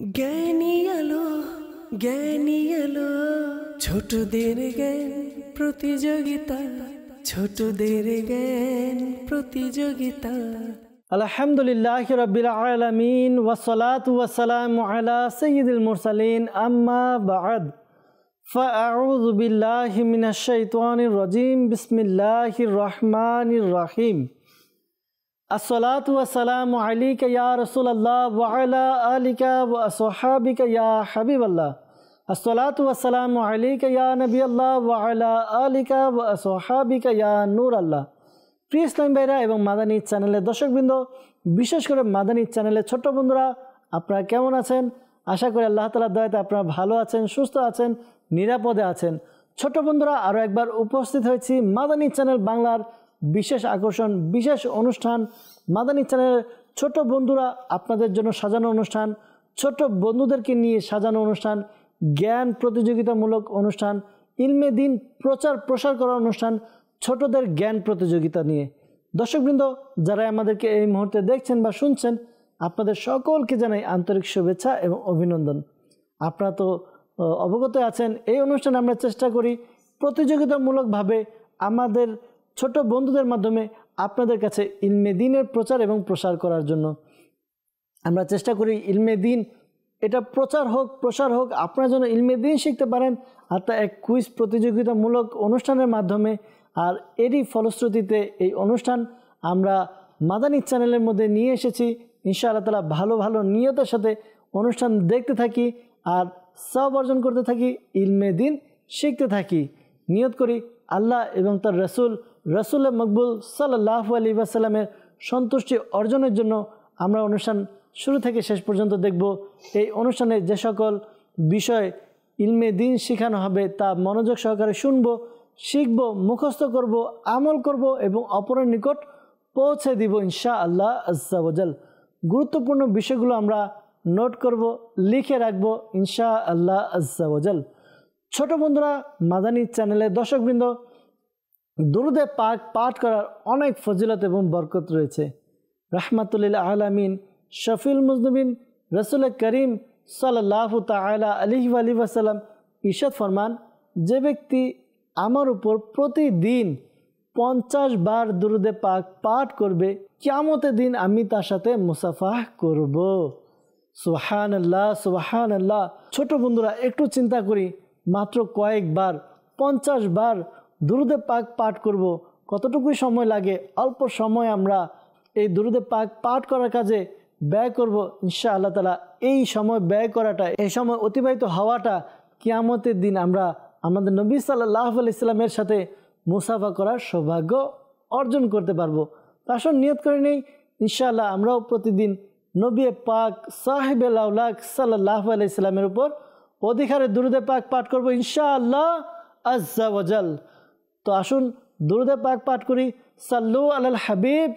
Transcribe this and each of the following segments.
জ্ঞানী আলো জ্ঞানী আলো, ছোটদের জ্ঞান প্রতিযোগিতা, ছোটদের জ্ঞান প্রতিযোগিতা। আলহামদুলিল্লাহি রাব্বিল আলামিন ওয়াসসালাতু ওয়াসসালামু আলা সাইয়্যিদিল মুরসালিন, আম্মা বা'দ। ফাআউযু বিল্লাহি মিনাশ শাইতানির রাজীম। বিসমিল্লাহির রহমানির রহিম। আসসালাতু ওয়াসসালামু আলাইকা ইয়া রাসূলুল্লাহ ওয়া আলা আলিকা ওয়া আসহাবিকা ইয়া হাবিবাল্লাহ। আসসালাতু ওয়াসসালামু আলাইকা ইয়া নবিয়াল্লাহ ওয়া আলা আলিকা ওয়া আসহাবিকা ইয়া নূরাল্লাহ। প্রিয় ইসলাম ভাইরা এবং মাদানী চ্যানেলের দর্শকবৃন্দ, বিশেষ করে মাদানী চ্যানেলের ছোট্ট বন্ধুরা, আপনারা কেমন আছেন? আশা করি আল্লাহ তাআলার দয়াতে আপনারা ভালো আছেন, সুস্থ আছেন, নিরাপদে আছেন। ছোট্ট বন্ধুরা, আরও একবার উপস্থিত হয়েছি মাদানী চ্যানেল বাংলার বিশেষ আকর্ষণ, বিশেষ অনুষ্ঠান। মাদানী চ্যানেলের ছোট বন্ধুরা আপনাদের জন্য সাজানো অনুষ্ঠান, ছোট বন্ধুদেরকে নিয়ে সাজানো অনুষ্ঠান, জ্ঞান প্রতিযোগিতামূলক অনুষ্ঠান, ইলমে দিন প্রচার প্রসার করার অনুষ্ঠান, ছোটদের জ্ঞান প্রতিযোগিতা নিয়ে। দর্শকবৃন্দ, যারা আমাদেরকে এই মুহূর্তে দেখছেন বা শুনছেন, আপনাদের সকলকে জানাই আন্তরিক শুভেচ্ছা এবং অভিনন্দন। আপনারা তো অবগত আছেন, এই অনুষ্ঠানে আমরা চেষ্টা করি প্রতিযোগিতামূলকভাবে আমাদের ছোট বন্ধুদের মাধ্যমে আপনাদের কাছে ইলমে দিনের প্রচার এবং প্রসার করার জন্য। আমরা চেষ্টা করি ইলমে দিন এটা প্রচার হোক, প্রসার হোক, আপনারা যেন ইলমে দিন শিখতে পারেন, আর তা এক কুইজ প্রতিযোগিতামূলক অনুষ্ঠানের মাধ্যমে। আর এরই ফলশ্রুতিতে এই অনুষ্ঠান আমরা মাদানী চ্যানেলের মধ্যে নিয়ে এসেছি। ইনশাআল্লাহ তাআলা ভালো ভালো নিয়তের সাথে অনুষ্ঠান দেখতে থাকি আর সওয়াব অর্জন করতে থাকি, ইলমে দিন শিখতে থাকি। নিয়ত করি আল্লাহ এবং তার রসুল মকবুল সাল্লাল্লাহু আলাইহি ওয়াসাল্লামের সন্তুষ্টি অর্জনের জন্য আমরা অনুষ্ঠান শুরু থেকে শেষ পর্যন্ত দেখব। এই অনুষ্ঠানে যে সকল বিষয় ইলমে দিন শেখানো হবে তা মনোযোগ সহকারে শুনব, শিখব, মুখস্থ করব, আমল করব এবং অপরের নিকট পৌঁছে দিব ইনশাআল্লাহ আজ্জা ওয়াজাল। গুরুত্বপূর্ণ বিষয়গুলো আমরা নোট করব, লিখে রাখব ইনশাআল্লাহ আজ্জা ওয়াজাল। ছোট বন্ধুরা, মাদানী চ্যানেলের দর্শকবৃন্দ, দুরুদে পাক পাঠ করার অনেক ফজিলত এবং বরকত রয়েছে। রাহমাতুল আলামিন শফিউল মুজনিবিন রাসূল করিম সাল্লাল্লাহু তাআলা আলাইহি ওয়াসাল্লাম ইরশাদ ফরমান, যে ব্যক্তি আমার উপর প্রতিদিন 50 বার দুরুদে পাক পাঠ করবে, কিয়ামতের দিন আমি তার সাথে মুসাফাহ করব। সুবহানাল্লাহ, সুবহানাল্লাহ। ছোট বন্ধুরা, একটু চিন্তা করি, মাত্র কয়েকবার 50 বার দুরুদে পাক পাঠ করব, কতটুকুই সময় লাগে। অল্প সময় আমরা এই দুরুদে পাক পাঠ করার কাজে ব্যয় করব ইনশাআল্লাহ তাআলা। এই সময় ব্যয় করাটা, এই সময় অতিবাহিত হওয়াটা, কিয়ামতের দিন আমরা আমাদের নবী সাল্লাল্লাহু আলাইহি সাল্লামের সাথে মুসাফা করার সৌভাগ্য অর্জন করতে পারবো। আসুন নিয়ত করে নেই, ইনশাআল্লাহ আমরাও প্রতিদিন নবী পাক সাহেবে লাউলাক সাল্লাল্লাহু আলাইহি সাল্লামের উপর অধিকারে দুরুদে পাক পাঠ করব ইনশাআল্লাহ আজ্জা ওয়াজাল। তো আসুন দুরুদে পাক পাঠ করি। সাল্লু আলাল হাবিব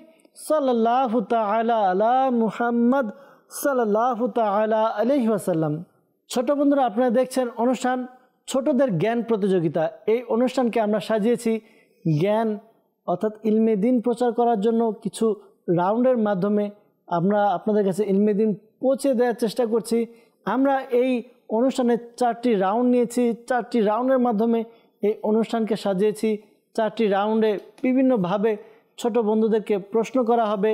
সাল্লাল্লাহু তাআলা আলা মুহাম্মদ সাল্লাল্লাহু তাআলা আলাইহি ওয়াসাল্লাম। ছোট বন্ধুরা, আপনারা দেখছেন অনুষ্ঠান ছোটদের জ্ঞান প্রতিযোগিতা। এই অনুষ্ঠানকে আমরা সাজিয়েছি জ্ঞান অর্থাৎ ইলমে দিন প্রচার করার জন্য কিছু রাউন্ডের মাধ্যমে আমরা আপনাদের কাছে ইলমে দিন পৌঁছে দেওয়ার চেষ্টা করছি। আমরা এই অনুষ্ঠানে 4টি রাউন্ড নিয়েছি, 4টি রাউন্ডের মাধ্যমে এই অনুষ্ঠানকে সাজিয়েছি। 4টি রাউন্ডে বিভিন্নভাবে ছোট বন্ধুদেরকে প্রশ্ন করা হবে,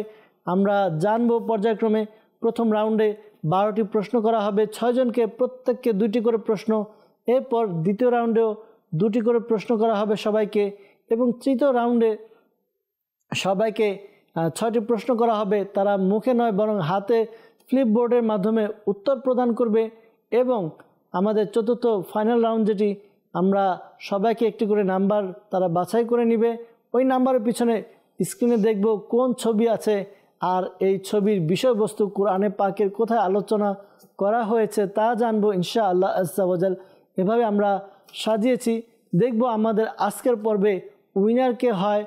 আমরা জানবো পর্যায়ক্রমে। প্রথম রাউন্ডে 12টি প্রশ্ন করা হবে, 6 জনকে প্রত্যেককে 2টি করে প্রশ্ন। এরপর দ্বিতীয় রাউন্ডেও 2টি করে প্রশ্ন করা হবে সবাইকে, এবং তৃতীয় রাউন্ডে সবাইকে 6টি প্রশ্ন করা হবে। তারা মুখে নয় বরং হাতে ফ্লিপবোর্ডের মাধ্যমে উত্তর প্রদান করবে। এবং আমাদের চতুর্থ ফাইনাল রাউন্ড, যেটি আমরা সবাইকে একটি করে নাম্বার তারা বাছাই করে নেবে। ওই নাম্বারের পিছনে স্ক্রিনে দেখব কোন ছবি আছে, আর এই ছবির বিষয়বস্তু কোরআনে পাকের কোথায় আলোচনা করা হয়েছে তা জানবো ইনশাআল্লাহ আজ্জা ওয়াজাল। এভাবে আমরা সাজিয়েছি। দেখব আমাদের আজকের পর্বে উইনার কে হয়,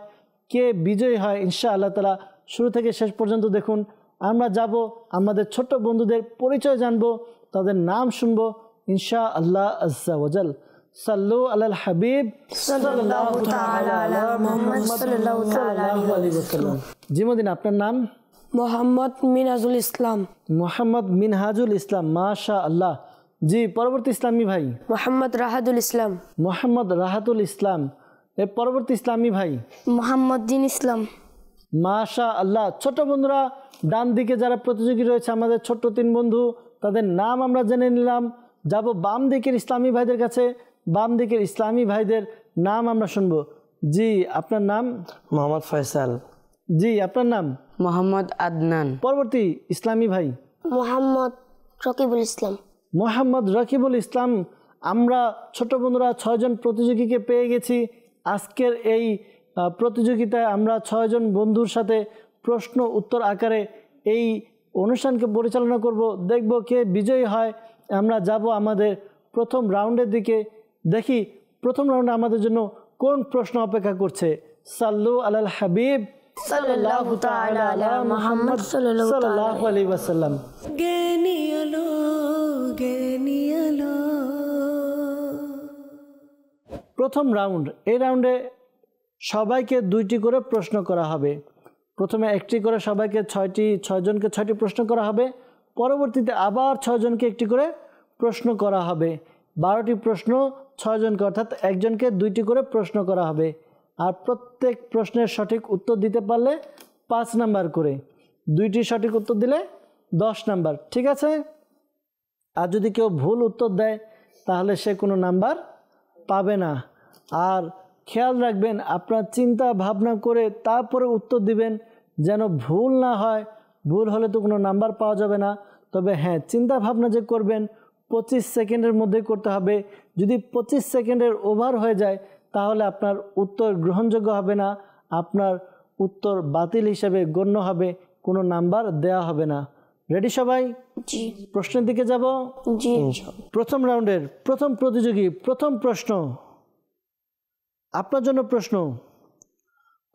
কে বিজয়ী হয় ইনশাআল্লাহ তাআলা। শুরু থেকে শেষ পর্যন্ত দেখুন। আমরা যাব, আমাদের ছোট্ট বন্ধুদের পরিচয় জানবো, তাদের নাম শুনবো ইনশাআল্লাহ আজ্জা ওয়াজাল। সাল্লু আলাল হাবিব সাল্লাল্লাহু তাআলা আলা মুহাম্মদ সাল্লাল্লাহু তাআলা আলাইহি ওয়াসাল্লাম। জিমুদ্দিন, আপনার নাম? মোহাম্মদ মিনহাজুল ইসলাম। মোহাম্মদ মিনহাজুল ইসলাম, মাশা আল্লাহ। জি, পরবর্তী ইসলামী ভাই। মোহাম্মদ রাহাতুল ইসলাম। মোহাম্মদ রাহাতুল ইসলাম। এর পরবর্তী ইসলামী ভাই। মোহাম্মদ দিন ইসলাম। মাশা আল্লাহ। ছোট বন্ধুরা, ডান দিকে যারা প্রতিযোগী রয়েছে আমাদের ছোট্ট 3 বন্ধু, তাদের নাম আমরা জেনে নিলাম। যাব বাম দিকের ইসলামী ভাইদের কাছে, বাম দিকের ইসলামী ভাইদের নাম আমরা শুনবো। জি, আপনার নাম? মোহাম্মদ ফয়সাল। জি, আপনার নাম? মোহাম্মদ আদনান। পরবর্তী ইসলামী ভাই। মোহাম্মদ রকিবুল ইসলাম। মোহাম্মদ রকিবুল ইসলাম। আমরা ছোট বন্ধুরা 6 জন প্রতিযোগীকে পেয়ে গেছি। আজকের এই প্রতিযোগিতায় আমরা 6 জন বন্ধুর সাথে প্রশ্ন উত্তর আকারে এই অনুষ্ঠানকে পরিচালনা করব। দেখব কে বিজয়ী হয়। আমরা যাব আমাদের প্রথম রাউন্ডের দিকে। দেখি প্রথম রাউন্ডে আমাদের জন্য কোন প্রশ্ন অপেক্ষা করছে। সাল্লু আলাল হাবিব সাল্লাল্লাহু তাআলা আলা মুহাম্মদ সাল্লাল্লাহু আলাইহি ওয়াসাল্লাম। জ্ঞানী আলো, জ্ঞানী আলো। প্রথম রাউন্ড। এই রাউন্ডে সবাইকে 2টি করে প্রশ্ন করা হবে। প্রথমে 1টি করে সবাইকে 6 জনকে 6টি প্রশ্ন করা হবে। পরবর্তীতে আবার 6 জনকে 1টি করে প্রশ্ন করা হবে। 12টি প্রশ্ন 6 জনকে, অর্থাৎ একজনকে 2টি করে প্রশ্ন করা হবে। আর প্রত্যেক প্রশ্নের সঠিক উত্তর দিতে পারলে 5 নাম্বার করে, 2টি সঠিক উত্তর দিলে 10 নাম্বার। ঠিক আছে? আর যদি কেউ ভুল উত্তর দেয় তাহলে সে কোনো নাম্বার পাবে না। আর খেয়াল রাখবেন, আপনার চিন্তা ভাবনা করে তারপরে উত্তর দিবেন, যেন ভুল না হয়। ভুল হলে তো কোনো নাম্বার পাওয়া যাবে না। তবে হ্যাঁ, চিন্তা ভাবনা যে করবেন 25 সেকেন্ডের মধ্যে করতে হবে। যদি 25 সেকেন্ডের ওভার হয়ে যায় তাহলে আপনার উত্তর গ্রহণযোগ্য হবে না, আপনার উত্তর বাতিল হিসেবে গণ্য হবে, কোনো নাম্বার দেয়া হবে না। রেডি সবাই? জি। প্রশ্নের দিকে যাব। জি। প্রথম রাউন্ডের প্রথম প্রতিযোগী, প্রথম প্রশ্ন আপনার জন্য। প্রশ্ন: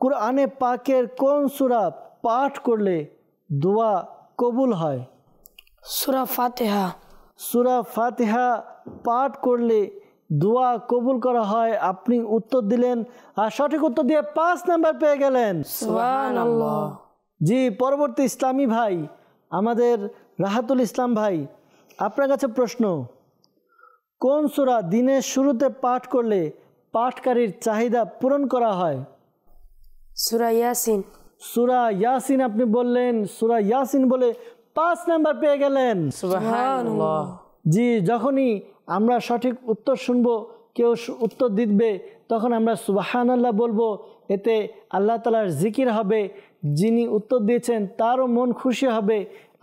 কুরআনে পাকের কোন সূরা পাঠ করলে দোয়া কবুল হয়? সূরা ফাতিহা। সূরা ফাতিহা পাঠ করলে দোয়া কবুল করা হয়। আপনি উত্তর দিলেন আর সঠিক উত্তর দিয়ে 5 নাম্বার পেয়ে গেলেন। সুবহানাল্লাহ। জি, পরবর্তী ইসলামী ভাই আমাদের রাহাতুল ইসলাম ভাই, আপনার কাছে প্রশ্ন: কোন সূরা দিনের শুরুতে পাঠ করলে পাঠকারীর চাহিদা পূরণ করা হয়? সূরা ইয়াসিন। সূরা ইয়াসিন আপনি বললেন। সূরা ইয়াসিন বলে 5 নাম্বার পেয়ে গেলেন। সুবহানাল্লাহ। জি, যখনই আমরা সঠিক উত্তর শুনবো, কেউ উত্তর দিবে, তখন আমরা সুবহানাল্লাহ বলবো। এতে আল্লাহ তাআলার জিকির হবে, যিনি উত্তর দিয়েছেন তারও মন খুশি হবে,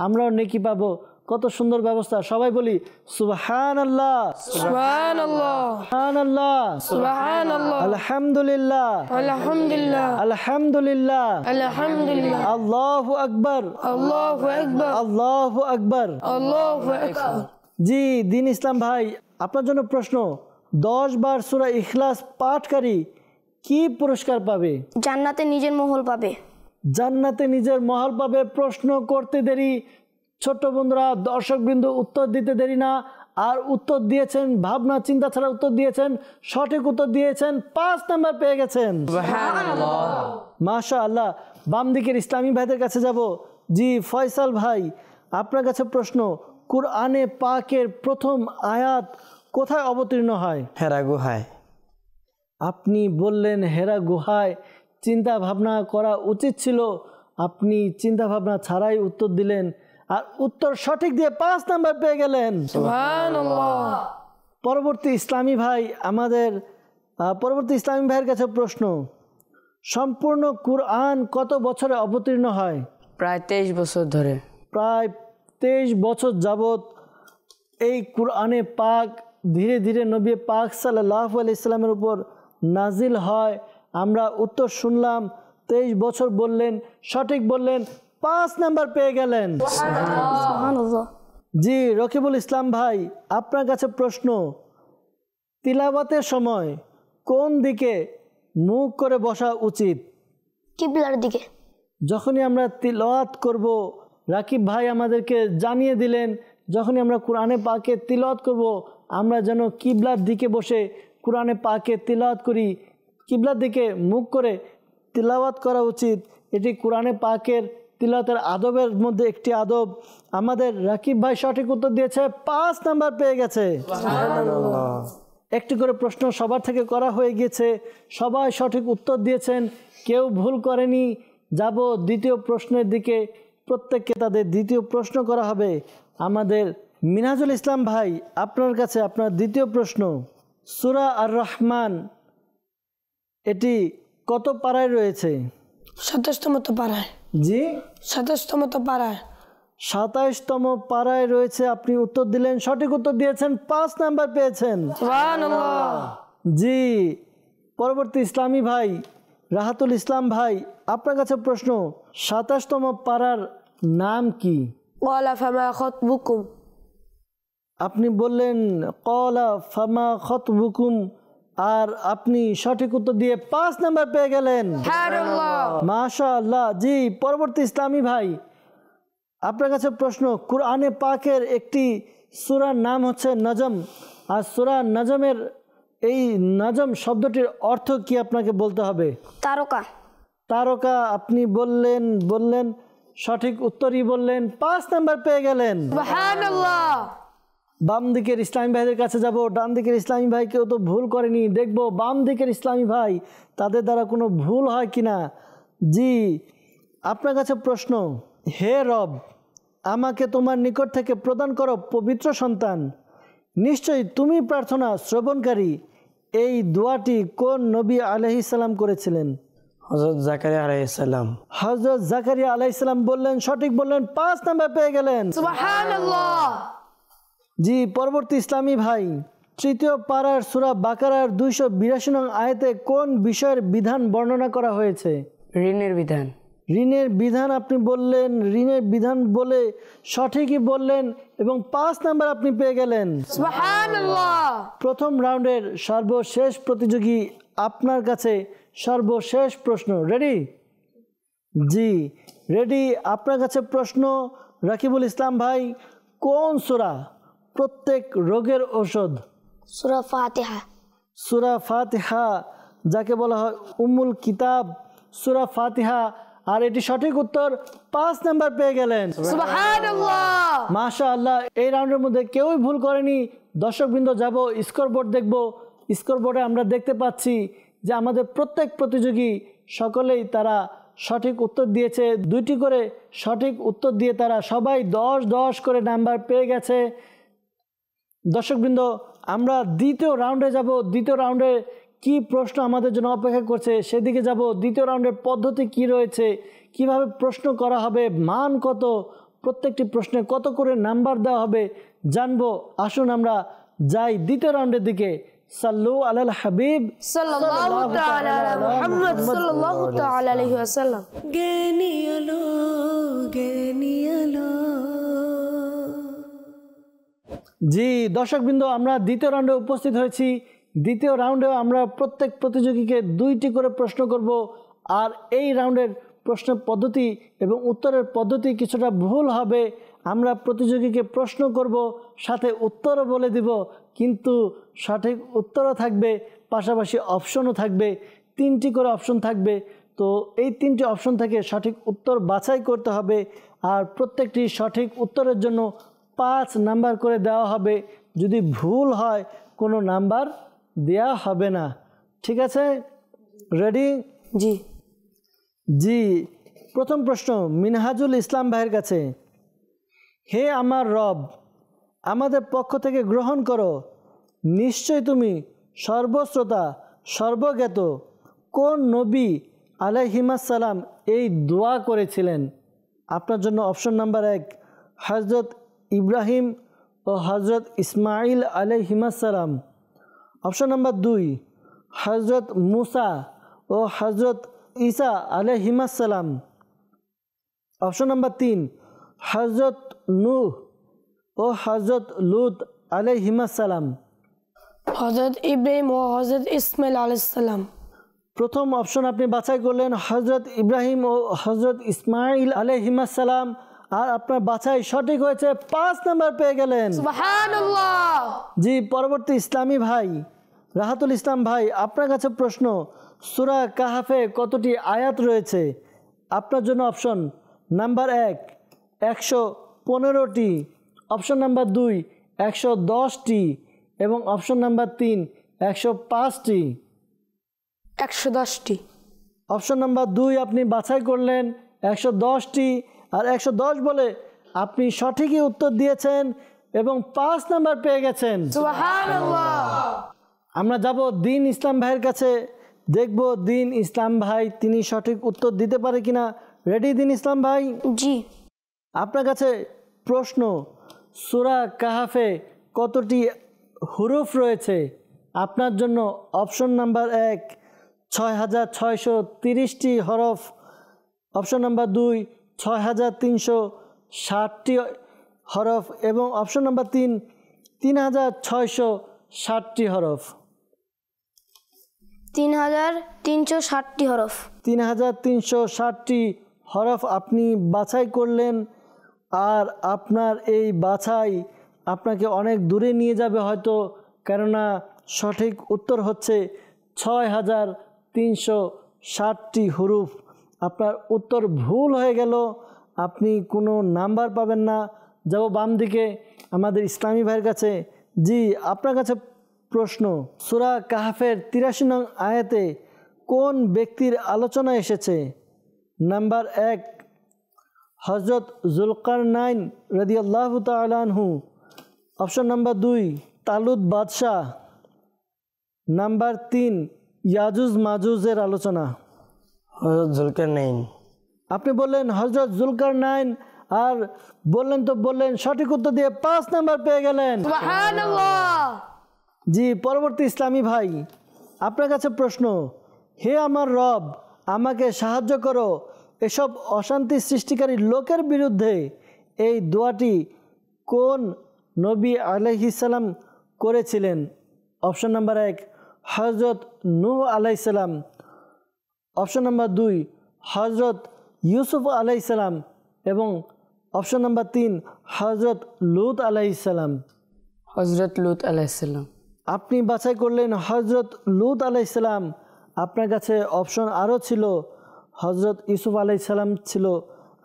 আমরাও নেকি পাবো। কত সুন্দর ব্যবস্থা। সবাই বলি সুবহানাল্লাহ, সুবহানাল্লাহ, সুবহানাল্লাহ, সুবহানাল্লাহ, আলহামদুলিল্লাহ, আলহামদুলিল্লাহ, আলহামদুলিল্লাহ, আলহামদুলিল্লাহ, আল্লাহু আকবার, আল্লাহু আকবার, আল্লাহু আকবার, আল্লাহু আকবার। জি, দিন ইসলাম ভাই, আপনার জন্য প্রশ্ন: 10 বার সূরা ইখলাস পাঠকারী কি পুরস্কার পাবে? জান্নাতে নিজের মহল পাবে। জান্নাতে নিজের মহল পাবে। প্রশ্ন করতে দেরি, ছোট্ট বন্ধুরা, দর্শকবৃন্দ, উত্তর দিতে দেরি না। আর উত্তর দিয়েছেন, ভাবনা চিন্তা ছাড়া উত্তর দিয়েছেন, সঠিক উত্তর দিয়েছেন, 5 নাম্বার পেয়ে গেছেন। মাশাআল্লাহ। বাম দিকের ইসলামী ভাইদের কাছে যাব। জি, ফয়সাল ভাই, আপনার কাছে প্রশ্ন: কুরআনে পাকের প্রথম আয়াত কোথায় অবতীর্ণ হয়? হেরা গুহায়। আপনি বললেন হেরা গুহায়। চিন্তা ভাবনা করা উচিত ছিল, আপনি চিন্তা ভাবনা ছাড়াই উত্তর দিলেন, আর উত্তর সঠিক দিয়ে 5 নাম্বার পেয়ে গেলেন। সুবহানাল্লাহ। পরবর্তী ইসলামী ভাই আমাদের পরবর্তী ইসলামী ভাইয়ের কাছে প্রশ্ন: সম্পূর্ণ কুরআন কত বছরে অবতীর্ণ হয়? প্রায় 23 বছর ধরে। প্রায় 23 বছর যাবত এই কুরআনে পাক ধীরে ধীরে নবী পাক সাল্লাল্লাহু আলাইহি সাল্লামের উপর নাজিল হয়। আমরা উত্তর শুনলাম, 23 বছর বললেন, সঠিক বললেন, 5 নাম্বার পেয়ে গেলেন। সুবহানাল্লাহ। জি, রকিবুল ইসলাম ভাই, আপনার কাছে প্রশ্ন: তিলাওয়াতের সময় কোন দিকে মুখ করে বসা উচিত? কিবলার দিকে। যখনই আমরা তিলাওয়াত করব, রাকিব ভাই আমাদেরকে জানিয়ে দিলেন, যখনই আমরা কোরআনে পাকে তিলাওয়াত করব, আমরা যেন কিবলার দিকে বসে কোরআনে পাকে তিলাওয়াত করি। কিবলার দিকে মুখ করে তিলাওয়াত করা উচিত। এটি কোরআনে পাকের তিলাওয়াতের আদবের মধ্যে একটি আদব। আমাদের রাকিব ভাই সঠিক উত্তর দিয়েছে, 5 নাম্বার পেয়ে গেছে। একটি করে প্রশ্ন সবার থেকে করা হয়ে গিয়েছে, সবাই সঠিক উত্তর দিয়েছেন, কেউ ভুল করেনি। যাব দ্বিতীয় প্রশ্নের দিকে, প্রত্যেককে তাদের দ্বিতীয় প্রশ্ন করা হবে। আমাদের মিনহাজুল ইসলাম ভাই, আপনার কাছে আপনার দ্বিতীয় প্রশ্ন। সূরা আর রহমান এটি কত পারায় রয়েছে? 27তম পাড়ায়। জি, 27তম পাড়ায়। 27তম পারায় রয়েছে। আপনি উত্তর দিলেন, সঠিক উত্তর দিয়েছেন, 5 নাম্বার পেয়েছেন। সুবহানাল্লাহ। জি, পরবর্তী ইসলামী ভাই রাহাতুল ইসলাম ভাই, আপনার কাছে প্রশ্ন। 27তম পারার নাম কি? ক্বালা ফামা খাতবুকুম। আপনি বললেন ক্বালা ফামা খাতবুকুম, আর আপনি সঠিক উত্তর দিয়ে 5 নাম্বার পেয়ে গেলেন। মাশাআল্লাহ। জি, পরবর্তী ইসলামী ভাই, আপনার কাছে প্রশ্ন। কুরআনে পাকের একটি সূরার নাম হচ্ছে নজম, আর সূরা নজমের এই নজম শব্দটির অর্থ কি আপনাকে বলতে হবে? তারকা। তারকা। আপনি বললেন সঠিক উত্তরই বললেন, 5 নাম্বার পেয়ে গেলেন। সুবহানাল্লাহ। বাম দিকের ইসলামী ভাইদের কাছে যাব। ডান দিকের ইসলামী ভাই কেউ তো ভুল করেনি, দেখব বাম দিকের ইসলামী ভাই তাদের দ্বারা কোনো ভুল হয় কিনা। জি, আপনার কাছে প্রশ্ন। হে রব, আমাকে তোমার নিকট থেকে প্রদান করো পবিত্র সন্তান, নিশ্চয়ই তুমি প্রার্থনা শ্রবণকারী। এই দোয়াটি কোন নবী আলাইহিস সালাম করেছিলেন? হযরত জাকারিয়া আলাইহিস সালাম। হযরত জাকারিয়া আলাইহিস সালাম বললেন, সঠিক বললেন, 5 নাম্বার পেয়ে গেলেন। সুবহানাল্লাহ। জি, পরবর্তী ইসলামী ভাই, তৃতীয় পারার সূরা বাকারার 282 নং আয়াতে কোন বিষয়ের বিধান বর্ণনা করা হয়েছে? ঋণের বিধান। ঋণের বিধান আপনি বললেন, ঋণের বিধান বলে সঠিকই বললেন, এবং 5 নাম্বার আপনি পেয়ে গেলেন। সুবহানাল্লাহ। প্রথম রাউন্ডের সর্বশেষ প্রতিযোগী, আপনার কাছে সর্বশেষ প্রশ্ন। রেডি? জি, রেডি। আপনার কাছে প্রশ্ন। রাকিবুল ইসলাম ভাই, কোন সূরা প্রত্যেক রোগের ঔষধ? সূরা ফাতিহা। সূরা ফাতিহা, যাকে বলা হয় উম্মুল কিতাব, সূরা ফাতিহা। আর এটি সঠিক উত্তর, 5 নাম্বার পেয়ে গেলেন। সুবহানাল্লাহ। মাশাআল্লাহ। এই রাউন্ডের মধ্যে কেউই ভুল করেনি। দর্শকবৃন্দ, যাব স্কোরবোর্ড দেখব। স্কোরবোর্ডে আমরা দেখতে পাচ্ছি যে আমাদের প্রত্যেক প্রতিযোগী সকলেই তারা সঠিক উত্তর দিয়েছে। 2টি করে সঠিক উত্তর দিয়ে তারা সবাই 10-10 করে নাম্বার পেয়ে গেছে। দর্শকবৃন্দ, আমরা দ্বিতীয় রাউন্ডে যাব। দ্বিতীয় রাউন্ডে কি প্রশ্ন আমাদের জন্য অপেক্ষা করছে সেদিকে যাব। দ্বিতীয় রাউন্ডের পদ্ধতি কি রয়েছে, কিভাবে প্রশ্ন করা হবে, মান কত, প্রত্যেকটি প্রশ্নে কত করে নাম্বার দেওয়া হবে জানবো। আসুন আমরা যাই দ্বিতীয় রাউন্ডের দিকে। সাল্লু আলাল হাবিব সাল্লাল্লাহু তাআলা আলা মুহাম্মদ সাল্লাল্লাহু তাআলা আলাইহি ওয়াসাল্লাম। জ্ঞানী আলো, জ্ঞানী আলো। জি, দর্শকবৃন্দ, আমরা দ্বিতীয় রাউন্ডে উপস্থিত হয়েছি। দ্বিতীয় রাউন্ডে আমরা প্রত্যেক প্রতিযোগীকে 2টি করে প্রশ্ন করব। আর এই রাউন্ডের প্রশ্নের পদ্ধতি এবং উত্তরের পদ্ধতি কিছুটা ভুল হবে। আমরা প্রতিযোগীকে প্রশ্ন করব, সাথে উত্তরও বলে দিব, কিন্তু সঠিক উত্তরও থাকবে, পাশাপাশি অপশনও থাকবে। 3টি করে অপশন থাকবে। তো এই 3টি অপশন থেকে সঠিক উত্তর বাছাই করতে হবে। আর প্রত্যেকটি সঠিক উত্তরের জন্য 5 নাম্বার করে দেওয়া হবে। যদি ভুল হয় কোনো নাম্বার দেওয়া হবে না। ঠিক আছে? রেডি? জি। জি, প্রথম প্রশ্ন মিনহাজুল ইসলাম ভাইয়ের কাছে। হে আমার রব, আমাদের পক্ষ থেকে গ্রহণ করো, নিশ্চয় তুমি সর্বশ্রোতা সর্বজ্ঞাত। কোন নবী আলাইহিমাসসালাম এই দোয়া করেছিলেন? আপনার জন্য অপশন নাম্বার 1 হযরত ইব্রাহিম ও হযরত ইসমাইল আলাইহিমাসসালাম। অপশন নাম্বার 2 হযরত মুসা ও হযরত ঈসা আলাইহিমাসসালাম। অপশন নাম্বার 3 হযরত নূহ ও হযরত লূত আলাইহিমাসসালাম। হযরত ইব্রাহিম ও হযরত ইসমাইল আলাইহিস সালাম। প্রথম অপশন আপনি বাছাই করলেন হযরত ইব্রাহিম ও হযরত ইসমাইল আলাইহিমাসসালাম, আর আপনার বাছাই সঠিক হয়েছে, 5 নাম্বার পেয়ে গেলেন। সুবহানাল্লাহ। জি, পরবর্তী ইসলামী ভাই রাহাতুল ইসলাম ভাই, আপনার কাছে প্রশ্ন। সূরা কাহাফে কতটি আয়াত রয়েছে? আপনার জন্য অপশন নাম্বার 1 115টি, অপশন নাম্বার 2 110টি এবং অপশন নাম্বার 3 105টি। 110টি। অপশন নাম্বার 2 আপনি বাছাই করলেন 110টি, আর 110 বলে আপনি সঠিকই উত্তর দিয়েছেন এবং 5 নাম্বার পেয়ে গেছেন। সুবহানাল্লাহ। আমরা যাব দিন ইসলাম ভাইয়ের কাছে, দেখব দিন ইসলাম ভাই তিনি সঠিক উত্তর দিতে পারে কিনা। রেডি দিন ইসলাম ভাই? জি। আপনার কাছে প্রশ্ন, সূরা কাহাফে কতটি হুরুফ রয়েছে? আপনার জন্য অপশন নাম্বার 1 6630টি হরফ, অপশন নাম্বার 2 6360টি হরফ এবং অপশন নাম্বার 3 3660টি হরফ। 3360টি হরফ। 3360টি হরফ আপনি বাছাই করলেন, আর আপনার এই বাছাই আপনাকে অনেক দূরে নিয়ে যাবে হয়তো, কেননা সঠিক উত্তর হচ্ছে 6360টি হুরুফ। আপনার উত্তর ভুল হয়ে গেল, আপনি কোনো নাম্বার পাবেন না। যাব বাম দিকে আমাদের ইসলামী ভাইয়ের কাছে। জি, আপনার কাছে প্রশ্ন, সূরা কাহাফের 83 নং আয়াতে কোন ব্যক্তির আলোচনা এসেছে? নাম্বার 1 হযরত যুলকারনাইন রাদিয়াল্লাহু তাআলা আনহু, অপশন নাম্বার 2 তালুত বাদশাহ, নাম্বার 3 ইয়াজুজ মাজুজের আলোচনা। হযরত যুলকারনাইন। আপনি বললেন হযরত যুলকারনাইন, আর বললেন তো বললেন, সঠিক উত্তর দিয়ে 5 নাম্বার পেয়ে গেলেন। সুবহানাল্লাহ। জি, পরবর্তী ইসলামী ভাই আপনার কাছে প্রশ্ন, হে আমার রব আমাকে সাহায্য করো এসব অশান্তি সৃষ্টিকারী লোকের বিরুদ্ধে। এই দোয়াটি কোন নবী আলাইহিস সালাম করেছিলেন? অপশন নাম্বার 1 হযরত নূহ আলাইহিস সালাম, অপশন নাম্বার 2 হযরত ইউসুফ আলাইহিস সালাম এবং অপশন নাম্বার 3 হযরত লূত আলাইহিস সালাম। হযরত লূত আলাইহিস সালাম। আপনি বাছাই করলেন হযরত লূত আলাইহিস সালাম। আপনার কাছে অপশন আরও ছিল, হযরত ইউসুফ আলাইহিস সালাম ছিল,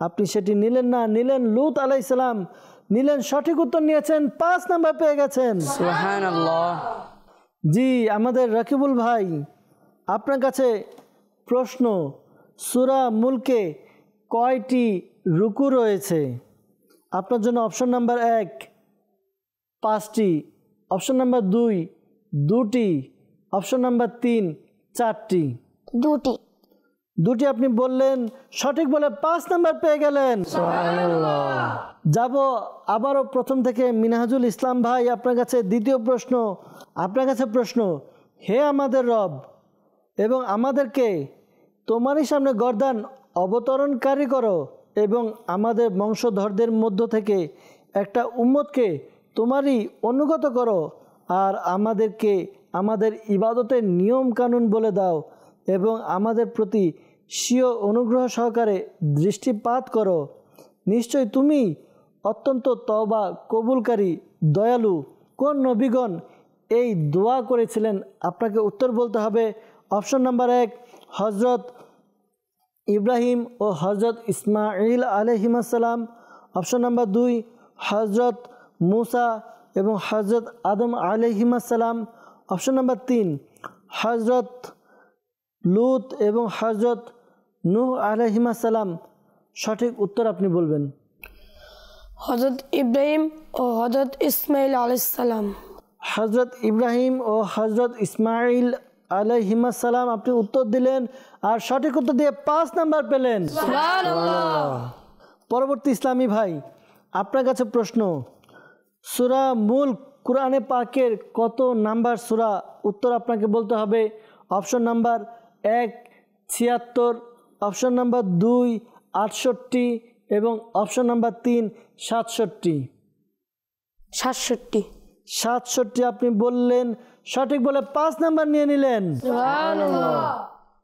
আপনি সেটি নিলেন না, নিলেন লূত আলাইহিস সালাম, নিলেন, সঠিক উত্তর নিয়েছেন, 5 নাম্বার পেয়ে গেছেন। সুবহানাল্লাহ। জি, আমাদের রাকিবুল ভাই আপনার কাছে প্রশ্ন, সূরা মুলকে কয়টি রুকু রয়েছে? আপনার জন্য অপশন নাম্বার 1 5টি, অপশন নাম্বার 2 2টি, অপশন নাম্বার 3 4টি। 2টি। আপনি বললেন, সঠিক বলে 5 নাম্বার পেয়ে গেলেন। যাব আবারও প্রথম থেকে মিনহাজুল ইসলাম ভাই আপনার কাছে দ্বিতীয় প্রশ্ন। আপনার কাছে প্রশ্ন, হে আমাদের রব এবং আমাদেরকে তোমারই সামনে গর্দান অবতরণকারী করো এবং আমাদের বংশধরদের মধ্য থেকে একটা উম্মতকে তোমারই অনুগত করো, আর আমাদেরকে আমাদের ইবাদতের নিয়ম কানুন বলে দাও এবং আমাদের প্রতি স্বীয় অনুগ্রহ সহকারে দৃষ্টিপাত করো। নিশ্চয় তুমি অত্যন্ত তওবা কবুলকারী দয়ালু। কোন নবীগণ এই দোয়া করেছিলেন? আপনাকে উত্তর বলতে হবে। অপশন নাম্বার 1 হযরত ইব্রাহিম ও হযরত ইসমাঈল আলাইহিস সালাম, অপশন নাম্বার 2 হযরত মুসা এবং হযরত আদম আলাইহিস সালাম, অপশন নাম্বার 3 হযরত লূত এবং হযরত নূহ আলাইহিস সালাম। সঠিক উত্তর আপনি বলবেন। হযরত ইব্রাহিম ও হযরত ইসমাঈল আলাইহিস সালাম। হযরত ইব্রাহিম ও হযরত ইসমাঈল আলাইহিস সালাম আপনি উত্তর দিলেন, আর সঠিক উত্তর দিয়ে 5 নাম্বার পেলেন। পরবর্তী ইসলামী ভাই আপনার কাছে প্রশ্ন, সূরা মুলক কুরআনে পাকের কত নাম্বার সূরা? উত্তর আপনাকে বলতে হবে। অপশন নাম্বার 1 76, অপশন নাম্বার 2 68 এবং অপশন নাম্বার 3 67। 67 আপনি বললেন, সঠিক বলে 5 নাম্বার নিয়ে নিলেন।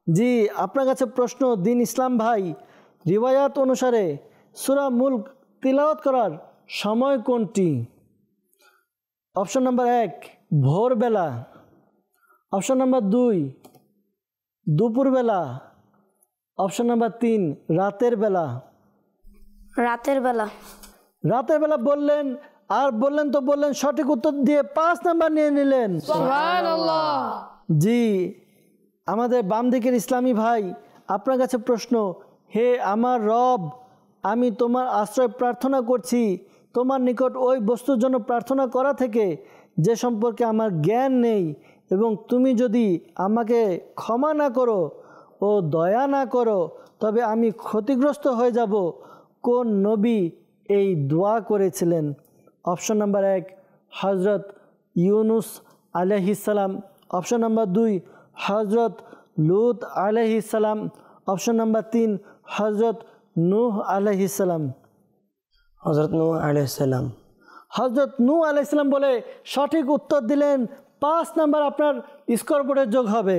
জি, আপনার কাছে প্রশ্ন দিন ইসলাম ভাই, রিওয়ায়াত অনুসারে সূরা মুলক তিলাওয়াত করার সময় কোনটি? অপশন নাম্বার 1 ভোরবেলা, অপশন নাম্বার 2 দুপুরবেলা, অপশন নাম্বার 3 রাতের বেলা। রাতের বেলা। রাতের বেলা বললেন, আর বললেন তো বললেন, সঠিক উত্তর দিয়ে 5 নাম্বার নিয়ে নিলেন। সুবহানাল্লাহ। জি, আমাদের বাম দিকের ইসলামী ভাই, আপনার কাছে প্রশ্ন। হে আমার রব, আমি তোমার আশ্রয় প্রার্থনা করছি তোমার নিকট ওই বস্তুর জন্য প্রার্থনা করা থেকে যে সম্পর্কে আমার জ্ঞান নেই, এবং তুমি যদি আমাকে ক্ষমা না করো ও দয়া না করো তবে আমি ক্ষতিগ্রস্ত হয়ে যাব। কোন নবী এই দোয়া করেছিলেন? অপশন নাম্বার 1 হজরত ইউনুস আলাইহিস সালাম, অপশন নাম্বার 2 হজরত লূত আলাইহিস সালাম, অপশন নাম্বার 3 হজরত নূহ আলাইহিস সালাম। হজরত নূহ আলাইহিস সালাম। হজরত নূহ আলাইহিস সালাম বলে সঠিক উত্তর দিলেন। 5 নাম্বার আপনার স্কোর বোর্ডে যোগ হবে।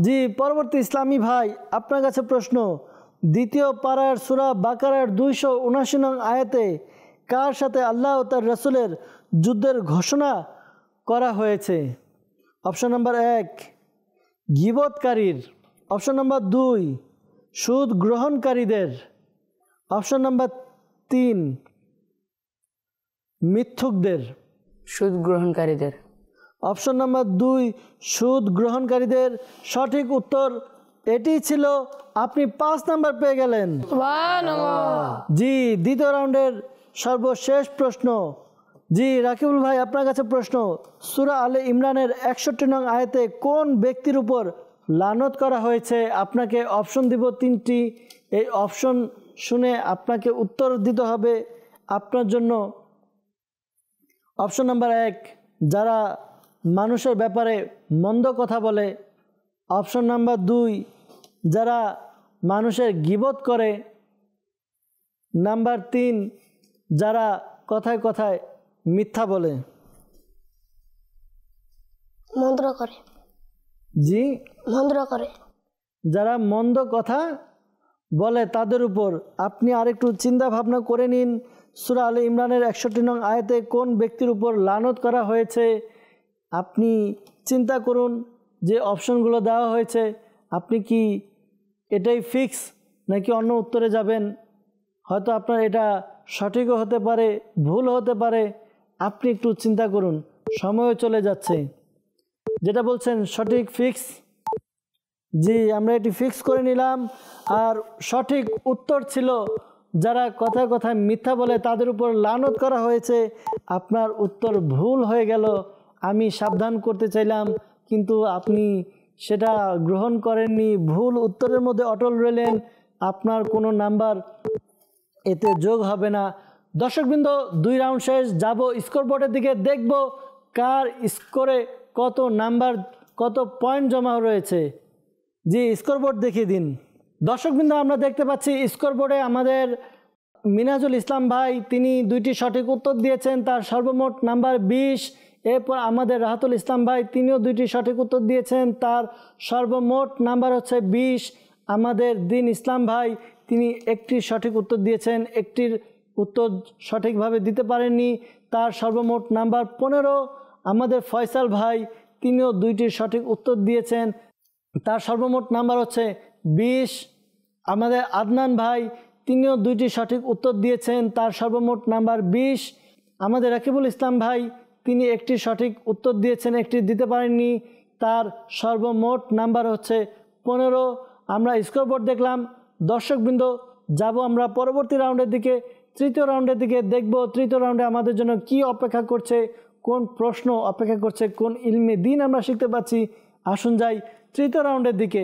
জি, পরবর্তী ইসলামী ভাই, আপনার কাছে প্রশ্ন। দ্বিতীয় পারার সূরা বাকারার 279 নং আয়াতে কার সাথে আল্লাহ ও তার রাসূলের যুদ্ধের ঘোষণা করা হয়েছে? অপশন নাম্বার 1 গীবতকারীর, অপশন নাম্বার 2 সুদ গ্রহণকারীদের, অপশন নাম্বার 3 মিথ্যুকদের, সুদ গ্রহণকারীদের। অপশন নাম্বার 2 সুদ গ্রহণকারীদের। সঠিক উত্তর এটি ছিল। আপনি 5 নাম্বার পেয়ে গেলেন। সুবহানাল্লাহ। জি, দ্বিতীয় রাউন্ডের সর্বশেষ প্রশ্ন। জি রাকিবুল ভাই, আপনার কাছে প্রশ্ন। সূরা আলে ইমরানের 61 নং আয়াতে কোন ব্যক্তির উপর লানত করা হয়েছে? আপনাকে অপশন দিব 3টি। এই অপশন শুনে আপনাকে উত্তর দিতে হবে। আপনার জন্য অপশন নাম্বার 1 যারা মানুষের ব্যাপারে মন্দ কথা বলে, অপশন নাম্বার 2 যারা মানুষের গীবত করে, নাম্বার 3 যারা কথায় কথায় মিথ্যা বলে। মন্ত্র করে। জি, মন্ত্র করে। যারা মন্দ কথা বলে তাদের উপর। আপনি আরেকটু চিন্তা ভাবনা করে নিন। সূরা আলে ইমরানের 61 নং আয়াতে কোন ব্যক্তির উপর লানত করা হয়েছে? আপনি চিন্তা করুন যে অপশনগুলো দেওয়া হয়েছে, আপনি কি এটাই ফিক্স নাকি অন্য উত্তরে যাবেন? হয়তো আপনার এটা সঠিকও হতে পারে, ভুল হতে পারে। আপনি একটু চিন্তা করুন, সময়ও চলে যাচ্ছে। যেটা বলছেন সঠিক ফিক্স? জি, আমরা এটি ফিক্স করে নিলাম। আর সঠিক উত্তর ছিল যারা কথায় কথায় মিথ্যা বলে তাদের উপর লানত করা হয়েছে। আপনার উত্তর ভুল হয়ে গেল। আমি সাবধান করতে চাইলাম, কিন্তু আপনি সেটা গ্রহণ করেননি, ভুল উত্তরের মধ্যে অটল রইলেন। আপনার কোনো নাম্বার এতে যোগ হবে না। দর্শকবৃন্দ, 2 রাউন্ড শেষ। যাব স্কোর বোর্ডের দিকে, দেখব কার স্কোরে কত নাম্বার, কত পয়েন্ট জমা রয়েছে। জি, স্কোর বোর্ড দেখিয়ে দিন। দর্শকবৃন্দ, আমরা দেখতে পাচ্ছি স্কোর বোর্ডে আমাদের মিনাজুল ইসলাম ভাই, তিনি 2টি সঠিক উত্তর দিয়েছেন, তার সর্বমোট নাম্বার 20। এরপর আমাদের রাহাতুল ইসলাম ভাই, তিনিও 2টি সঠিক উত্তর দিয়েছেন, তার সর্বমোট নাম্বার হচ্ছে 20। আমাদের দিন ইসলাম ভাই, তিনি 1টি সঠিক উত্তর দিয়েছেন, 1টির উত্তর সঠিকভাবে দিতে পারেননি, তার সর্বমোট নাম্বার 15। আমাদের ফয়সাল ভাই, তিনিও 2টির সঠিক উত্তর দিয়েছেন, তার সর্বমোট নাম্বার হচ্ছে 20। আমাদের আদনান ভাই, তিনিও 2টি সঠিক উত্তর দিয়েছেন, তার সর্বমোট নাম্বার 20। আমাদের রাকিবুল ইসলাম ভাই, তিনি 1টি সঠিক উত্তর দিয়েছেন, 1টি দিতে পারেননি, তার সর্বমোট নাম্বার হচ্ছে 15। আমরা স্কোর বোর্ড দেখলাম। দর্শকবৃন্দ, যাব আমরা পরবর্তী রাউন্ডের দিকে, 3য় রাউন্ডের দিকে। দেখব 3য় রাউন্ডে আমাদের জন্য কি অপেক্ষা করছে, কোন প্রশ্ন অপেক্ষা করছে, কোন ইলমে দিন আমরা শিখতে পাচ্ছি। আসুন যাই 3য় রাউন্ডের দিকে।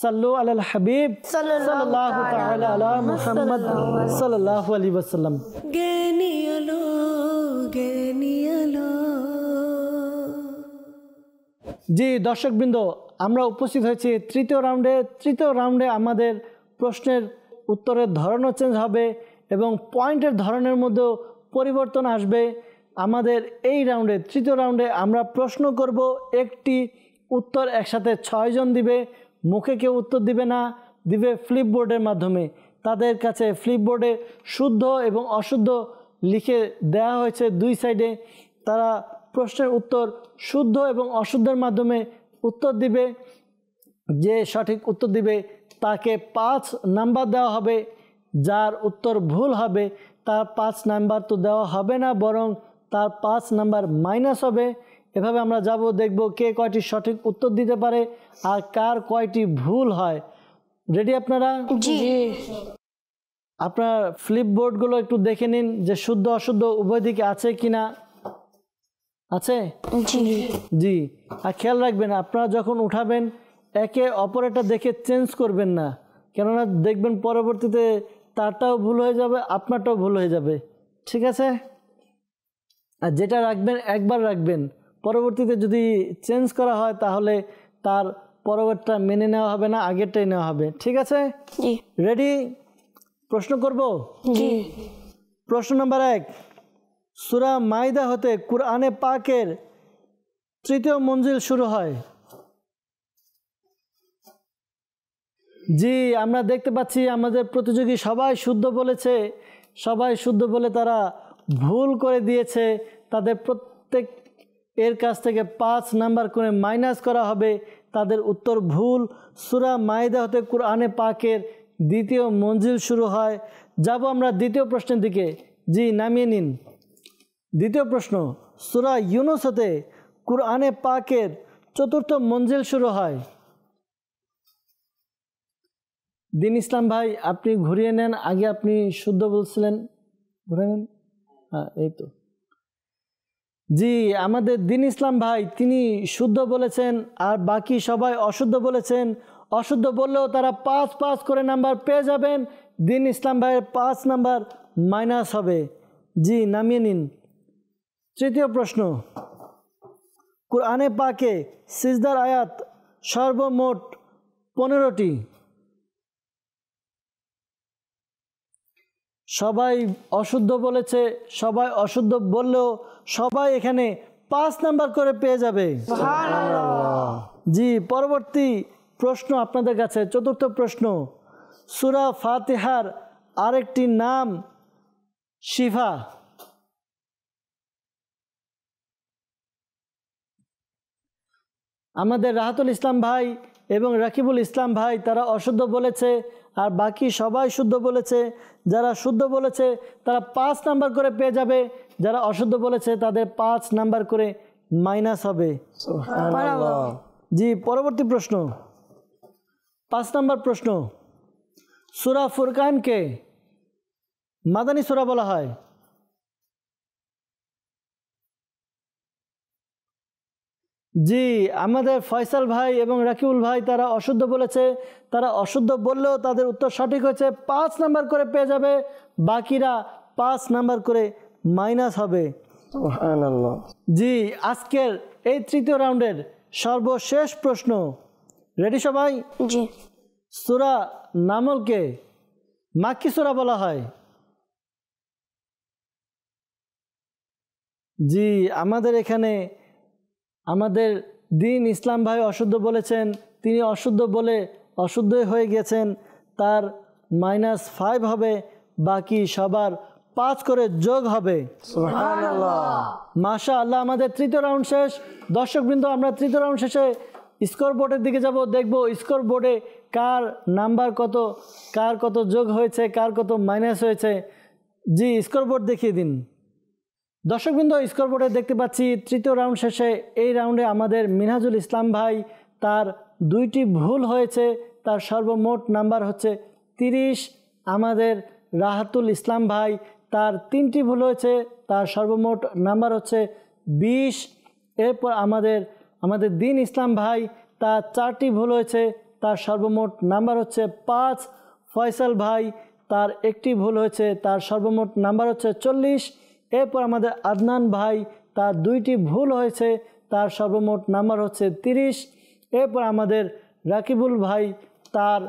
সাল্লু আলাল হাবিব সাল্লাল্লাহু তাআলা আলা মুহাম্মদ সাল্লাল্লাহু আলাইহি ওয়াসাল্লাম। জ্ঞানী আলো, জ্ঞানী আলো। জি দর্শকবৃন্দ, আমরা উপস্থিত হয়েছি 3য় রাউন্ডে। 3য় রাউন্ডে আমাদের প্রশ্নের উত্তরের ধরনও চেঞ্জ হবে এবং পয়েন্টের ধরনের মধ্যেও পরিবর্তন আসবে। আমাদের এই রাউন্ডে, 3য় রাউন্ডে আমরা প্রশ্ন করব, একটি উত্তর একসাথে 6 জন দিবে। মুখে কেউ উত্তর দিবে না, দিবে ফ্লিপবোর্ডের মাধ্যমে। তাদের কাছে ফ্লিপবোর্ডে শুদ্ধ এবং অশুদ্ধ লিখে দেওয়া হয়েছে 2 সাইডে। তারা প্রশ্নের উত্তর শুদ্ধ এবং অশুদ্ধের মাধ্যমে উত্তর দিবে। যে সঠিক উত্তর দিবে তাকে 5 নাম্বার দেওয়া হবে। যার উত্তর ভুল হবে তার 5 নাম্বার তো দেওয়া হবে না, বরং তার 5 নাম্বার মাইনাস হবে। এভাবে আমরা যাব, দেখব কে কয়টি সঠিক উত্তর দিতে পারে আর কার কয়টি ভুল হয়। রেডি আপনারা? জি আপনার ফ্লিপবোর্ডগুলো একটু দেখে নিন যে শুদ্ধ অশুদ্ধ উভয় দিকে আছে কিনা। আছে? জি জি। আর খেয়াল রাখবেন আপনারা যখন উঠাবেন একে অপরেরটা দেখে চেঞ্জ করবেন না, কেননা দেখবেন পরবর্তীতে তারটাও ভুল হয়ে যাবে, আপনারটাও ভুল হয়ে যাবে। ঠিক আছে? আর যেটা রাখবেন একবার রাখবেন, পরবর্তীতে যদি চেঞ্জ করা হয় তাহলে তার পরবর্তীটা মেনে নেওয়া হবে না, আগেরটাই নেওয়া হবে। ঠিক আছে? জি রেডি? প্রশ্ন করব? জি প্রশ্ন নাম্বার 1, সূরা মাইদা হতে কুরআনে পাকের 3য় মঞ্জিল শুরু হয়। জি, আমরা দেখতে পাচ্ছি আমাদের প্রতিযোগী সবাই শুদ্ধ বলেছে, সবাই শুদ্ধ বলে তারা ভুল করে দিয়েছে। তাদের প্রত্যেক এর কাছ থেকে 5 নাম্বার করে মাইনাস করা হবে, তাদের উত্তর ভুল। সূরা মাইদা হতে কুরআনে পাকের 2য় মঞ্জিল শুরু হয়। যাব আমরা 2য় প্রশ্নের দিকে। জি, নামিয়ে নিন। 2য় প্রশ্ন, সূরা ইউনূস হতে কুরআনে পাকের 4র্থ মঞ্জিল শুরু হয়। দিন ইসলাম ভাই আপনি ঘুরিয়ে নেন, আগে আপনি শুদ্ধ বলছিলেন, ঘুরে নেন। হ্যাঁ, এই তো। জি, আমাদের দিন ইসলাম ভাই তিনি শুদ্ধ বলেছেন আর বাকি সবাই অশুদ্ধ বলেছেন। অশুদ্ধ বললেও তারা 5 করে নাম্বার পেয়ে যাবেন। দিন ইসলাম ভাইয়ের 5 নাম্বার মাইনাস হবে। জি, নামিয়ে নিন। 3য় প্রশ্ন, কুরআনে পাকে সিজদার আয়াত সর্বমোট 15টি। সবাই অশুদ্ধ বলেছে, সবাই অশুদ্ধ বললেও সবাই এখানে 5 নাম্বার করে পেয়ে যাবে। জি, পরবর্তী প্রশ্ন আপনাদের কাছে। 4র্থ প্রশ্ন, সূরা ফাতিহার আরেকটি নাম শিফা। আমাদের রাহাতুল ইসলাম ভাই এবং রাকিবুল ইসলাম ভাই তারা অশুদ্ধ বলেছে আর বাকি সবাই শুদ্ধ বলেছে। যারা শুদ্ধ বলেছে তারা 5 নাম্বার করে পেয়ে যাবে, যারা অশুদ্ধ বলেছে তাদের 5 নাম্বার করে মাইনাস হবে। জি, পরবর্তী প্রশ্ন, 5 নাম্বার প্রশ্ন, সূরা ফুরকানকে মাদানী সূরা বলা হয়। জি, আমাদের ফয়সাল ভাই এবং রাকিবুল ভাই তারা অশুদ্ধ বলেছে, তারা অশুদ্ধ বললেও তাদের উত্তর সঠিক হয়েছে, 5 নাম্বার করে পেয়ে যাবে, বাকিরা 5 নাম্বার করে মাইনাস হবে। সুবহানাল্লাহ। জি, আজকের এই 3য় রাউন্ডের সর্বশেষ প্রশ্ন। রেডি সবাই? জি সূরা নামলকে মাক্কি সূরা বলা হয়। জি, আমাদের এখানে আমাদের দিন ইসলাম ভাই অশুদ্ধ বলেছেন, তিনি অশুদ্ধ বলে অশুদ্ধই হয়ে গেছেন, তার -5 হবে, বাকি সবার 5 করে যোগ হবে। সুবহানাল্লাহ। মাশাআল্লাহ, আমাদের 3য় রাউন্ড শেষ। দর্শকবৃন্দ, আমরা 3য় রাউন্ড শেষে স্কোর বোর্ডের দিকে যাব, দেখব স্কোর বোর্ডে কার নাম্বার কত, কার কত যোগ হয়েছে, কার কত মাইনাস হয়েছে। জি, স্কোর বোর্ড দেখিয়ে দিন। দর্শকবৃন্দ, স্কোর বোর্ডে দেখতে পাচ্ছি 3য় রাউন্ড শেষে এই রাউন্ডে আমাদের মিনহাজুল ইসলাম ভাই তার 2টি ভুল হয়েছে, তার সর্বমোট নাম্বার হচ্ছে 30। আমাদের রাহাতুল ইসলাম ভাই তার 3টি ভুল হয়েছে, তার সর্বমোট নাম্বার হচ্ছে 20। এরপর আমাদের দিন ইসলাম ভাই তার 4টি ভুল হয়েছে, তার সর্বমোট নাম্বার হচ্ছে 5। ফয়সাল ভাই তার 1টি ভুল হয়েছে, তার সর্বমোট নাম্বার হচ্ছে 40। এরপর আমাদের আদনান ভাই তার 2টি ভুল হয়েছে, তার সর্বমোট নাম্বার হচ্ছে 30। এরপর আমাদের রাকিবুল ভাই তার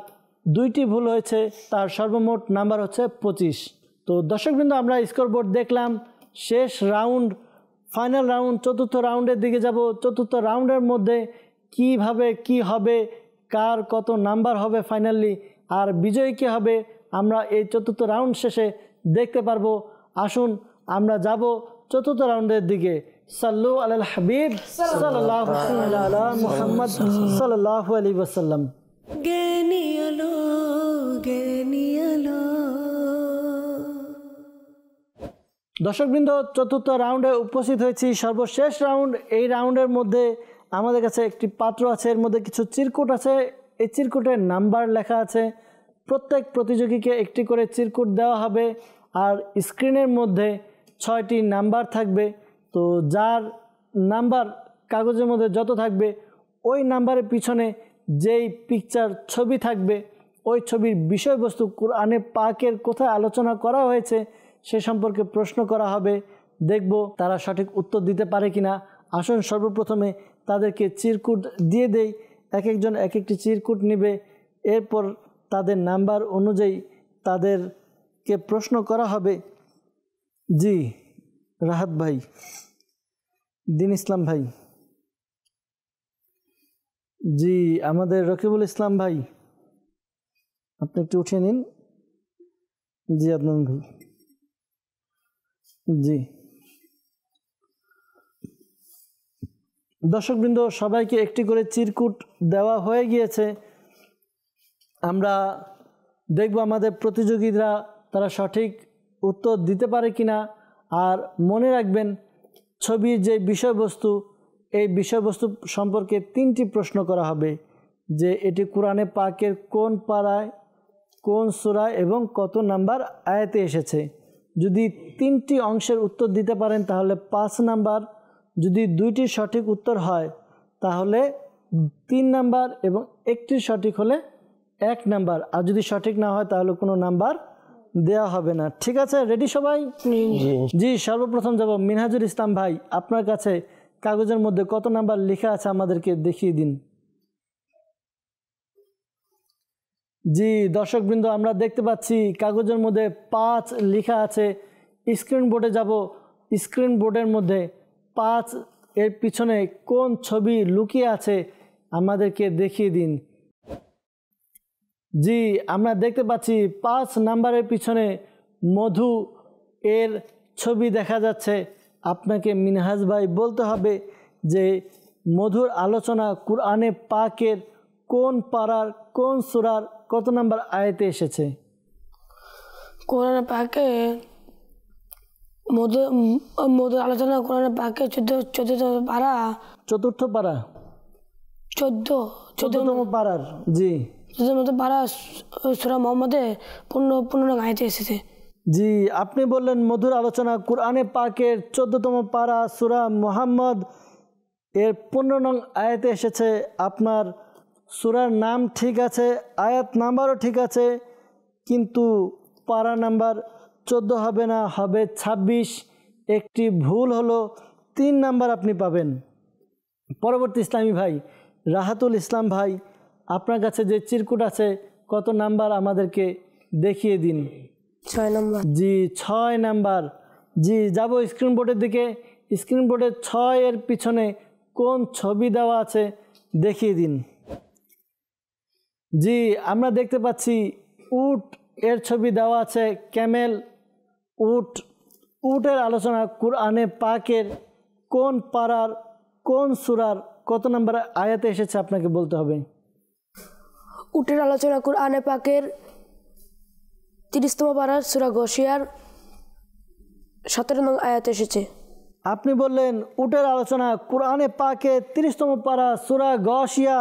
2টি ভুল হয়েছে, তার সর্বমোট নাম্বার হচ্ছে 25। তো দর্শকবৃন্দ, আমরা স্কোর বোর্ড দেখলাম। শেষ রাউন্ড, ফাইনাল রাউন্ড, 4র্থ রাউন্ডের দিকে যাব। 4র্থ রাউন্ডের মধ্যে কিভাবে কি হবে, কার কত নাম্বার হবে ফাইনালি, আর বিজয়ী কে হবে, আমরা এই 4র্থ রাউন্ড শেষে দেখতে পারবো। আসুন আমরা যাব 4র্থ রাউন্ডের দিকে। সাল্লু আলাল হাবিব সাল্লাল্লাহু আলা মুহাম্মদ সাল্লাল্লাহু আলাইহি ওয়াসাল্লাম। জ্ঞানী আলো, জ্ঞানী আলো। দর্শকবৃন্দ, চতুর্থ রাউন্ডে উপস্থিত হয়েছি, সর্বশেষ রাউন্ড। এই রাউন্ডের মধ্যে আমাদের কাছে একটি পাত্র আছে, এর মধ্যে কিছু চিরকুট আছে। এই চিরকুটের নাম্বার লেখা আছে। প্রত্যেক প্রতিযোগীকে একটি করে চিরকুট দেওয়া হবে, আর স্ক্রিনের মধ্যে 6টি নাম্বার থাকবে। তো যার নাম্বার কাগজের মধ্যে যত থাকবে, ওই নাম্বারের পিছনে যেই পিকচার ছবি থাকবে, ওই ছবির বিষয়বস্তু কোরআনে পাকের কোথায় আলোচনা করা হয়েছে সে সম্পর্কে প্রশ্ন করা হবে। দেখব তারা সঠিক উত্তর দিতে পারে কিনা। আসুন সর্বপ্রথমে তাদেরকে চিরকুট দিয়ে দেই। এক একজন এক একটি চিরকুট নেবে, এরপর তাদের নাম্বার অনুযায়ী তাদেরকে প্রশ্ন করা হবে। জি রাহাত ভাই, দিন ইসলাম ভাই, জি আমাদের রকিবুল ইসলাম ভাই, আপনি একটু উঠিয়ে নিন। জি আদনান ভাই, জি। দর্শকবৃন্দ, সবাইকে একটি করে চিরকুট দেওয়া হয়ে গিয়েছে। আমরা দেখব আমাদের প্রতিযোগীরা তারা সঠিক উত্তর দিতে পারে কিনা। আর মনে রাখবেন, ছবির যে বিষয়বস্তু, এই বিষয়বস্তু সম্পর্কে 3টি প্রশ্ন করা হবে, যে এটি কোরআনে পাকের কোন পারায়, কোন সূরায় এবং কত নাম্বার আয়াতে এসেছে। যদি 3টি অংশের উত্তর দিতে পারেন তাহলে 5 নাম্বার, যদি 2টি সঠিক উত্তর হয় তাহলে 3 নাম্বার এবং 1টি সঠিক হলে 1 নাম্বার, আর যদি সঠিক না হয় তাহলে কোনো নাম্বার দেওয়া হবে না। ঠিক আছে, রেডি সবাই? জি, সর্বপ্রথম যাব মিনহাজুল ইসলাম ভাই, আপনার কাছে কাগজের মধ্যে কত নাম্বার লেখা আছে আমাদেরকে দেখিয়ে দিন। জি দর্শকবৃন্দ, আমরা দেখতে পাচ্ছি কাগজের মধ্যে 5 লেখা আছে। স্ক্রিন বোর্ডে যাব, স্ক্রিন বোর্ডের মধ্যে 5 এর পিছনে কোন ছবি লুকিয়ে আছে আমাদেরকে দেখিয়ে দিন। জি আমরা দেখতে পাচ্ছি 5 নাম্বারের পিছনে মধু এর ছবি দেখা যাচ্ছে। আপনাকে মিনহাজ ভাই বলতে হবে যে মধুর আলোচনা কোরআনে পাকের কোন পারার, কোন সূরার, কত নাম্বার আয়াতে এসেছে। কোরআনে পাকে মধুর আলোচনা কোরআনে পাকে 14 পারা, চতুর্থ পারা, 14তম পারার। জি 14 পারা সূরা মুহাম্মদে 15 আয়াতে এসেছে। জি আপনি বললেন মধুর আলোচনা কোরআনে পাকের 14তম পারা সূরা মুহাম্মদ এর 15 নং আয়াতে এসেছে। আপনার সূরার নাম ঠিক আছে, আয়াত নাম্বারও ঠিক আছে, কিন্তু পারা নাম্বার 14 হবে না, হবে 26। একটি ভুল হলো, 3 নাম্বার আপনি পাবেন। পরবর্তী ইসলামী ভাই রাহাতুল ইসলাম ভাই, আপনার কাছে যে চিরকুট আছে কত নাম্বার আমাদেরকে দেখিয়ে দিন। 6 নাম্বার। জি 6 নাম্বার। জি যাব স্ক্রিন বোর্ডের দিকে। স্ক্রিন বোর্ডে 6 এর পিছনে কোন ছবি দেওয়া আছে দেখিয়ে দিন। জি আমরা দেখতে পাচ্ছি উট এর ছবি দেওয়া আছে, ক্যামেল, উট। উটের আলোচনা কোরআনে পাকের কোন পারার, কোন সূরার, কত নম্বর আয়াতে এসেছে আপনাকে বলতে হবে। উটের আলোচনা কোরআনে পাকের 30তম পারার সূরা গশিয়ার 17 নং আয়াতে এসেছে। আপনি বললেন উটের আলোচনা কোরআনে পাকে 30তম পারা সূরা গশিয়া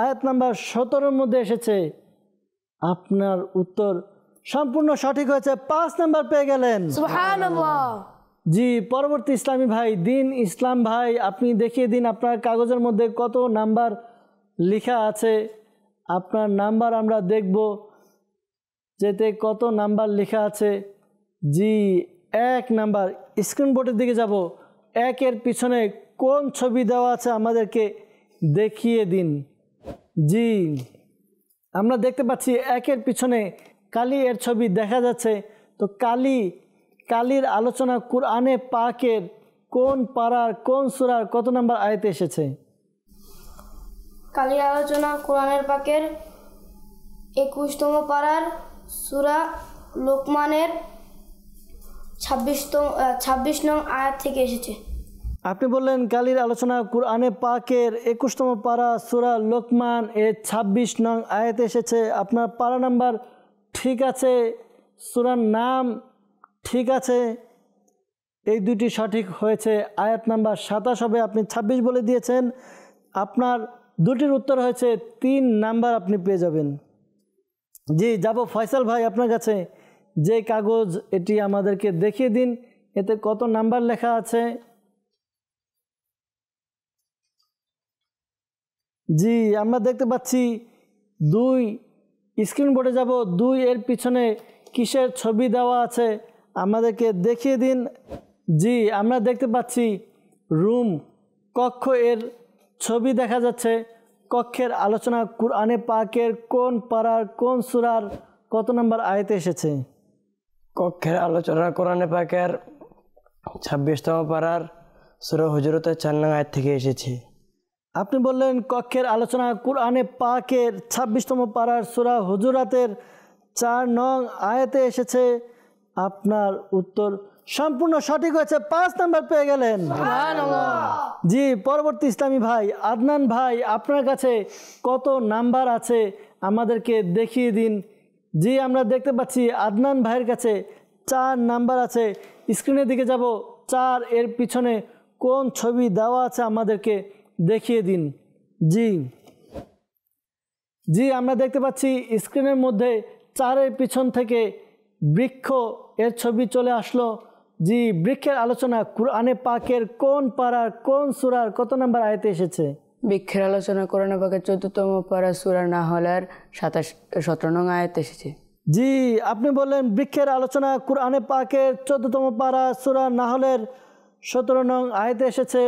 আয়াত নাম্বার 17-র মধ্যে এসেছে। আপনার উত্তর সম্পূর্ণ সঠিক হয়েছে, 5 নাম্বার পেয়ে গেলেন। সুবহানাল্লাহ। জি পরবর্তী ইসলামী ভাই দিন ইসলাম ভাই, আপনি দেখিয়ে দিন আপনার কাগজের মধ্যে কত নাম্বার লেখা আছে। আপনার নাম্বার আমরা দেখব যেতে কত নাম্বার লেখা আছে। জি 1 নাম্বার। স্ক্রিন বোর্ডের দিকে যাব। 1 এর পিছনে কোন ছবি দেওয়া আছে আমাদেরকে দেখিয়ে দিন। জি আমরা দেখতে পাচ্ছি 1 এর পিছনে কালী এর ছবি দেখা যাচ্ছে। তো কালীর আলোচনা কোরআনে পাকের কোন পারার, কোন সূরার, কত নাম্বার আয়াতে এসেছে। কালীর আলোচনা কোরআনের পাকের 21তম পারার সূরা লোকমানের 26 নং আয়াত থেকে এসেছে। আপনি বললেন কালীর আলোচনা কোরআনে পাকের 21তম পারা সূরা লোকমান এর 26 নং আয়াতে এসেছে। আপনার পারা নাম্বার ঠিক আছে, সূরার নাম ঠিক আছে, এই দুটি সঠিক হয়েছে। আয়াত নাম্বার 27 হবে, আপনি 26 বলে দিয়েছেন। আপনার দুটির উত্তর হয়েছে 3 নাম্বার আপনি পেয়ে যাবেন। জি, যাব ফয়সাল ভাই আপনার কাছে। যে কাগজ এটি আমাদেরকে দেখিয়ে দিন, এতে কত নাম্বার লেখা আছে। জি, আমরা দেখতে পাচ্ছি 2। স্ক্রিন বোর্ডে যাব। 2 এর পিছনে কিসের ছবি দেওয়া আছে আমাদেরকে দেখিয়ে দিন। জি, আমরা দেখতে পাচ্ছি রুম, কক্ষ এর ছবি দেখা যাচ্ছে। কক্ষের আলোচনা কুরআনে পাকের কোন পারার কোন সূরার কত নম্বর আয়াতে এসেছে? কক্ষের আলোচনা কোরআনে পাকের 26তম পারার সূরা হুজুরাতের 4 নং আয়াত থেকে এসেছে। আপনি বললেন কক্ষের আলোচনা কুরআনে পাকের 26তম পারার সূরা হুজুরাতের 4 নং আয়াতে এসেছে। আপনার উত্তর সম্পূর্ণ সঠিক হয়েছে, 5 নাম্বার পেয়ে গেলেন। জি, পরবর্তী ইসলামী ভাই আদনান ভাই, আপনার কাছে কত নাম্বার আছে আমাদেরকে দেখিয়ে দিন। জি, আমরা দেখতে পাচ্ছি আদনান ভাইয়ের কাছে 4 নাম্বার আছে। স্ক্রিনের দিকে যাব। 4 এর পিছনে কোন ছবি দেওয়া আছে আমাদেরকে দেখিয়ে দিন। জি জি, আমরা দেখতে পাচ্ছি স্ক্রিনের মধ্যে 4 এর পিছন থেকে বৃক্ষ এর ছবি চলে আসলো। জি, বৃক্ষের আলোচনা কুরআনে পাকের কোন পারার কোন সূরার কত নাম্বার আয়াতে এসেছে? বৃক্ষের আলোচনা কোরআনে পাকের 14তম পারা সূরা নাহলের 17 নং আয়াতে এসেছে। জি, আপনি বললেন বৃক্ষের আলোচনা কুরআনে পাকের 14তম পারা সূরা নাহলের 17 নং আয়াতে এসেছে।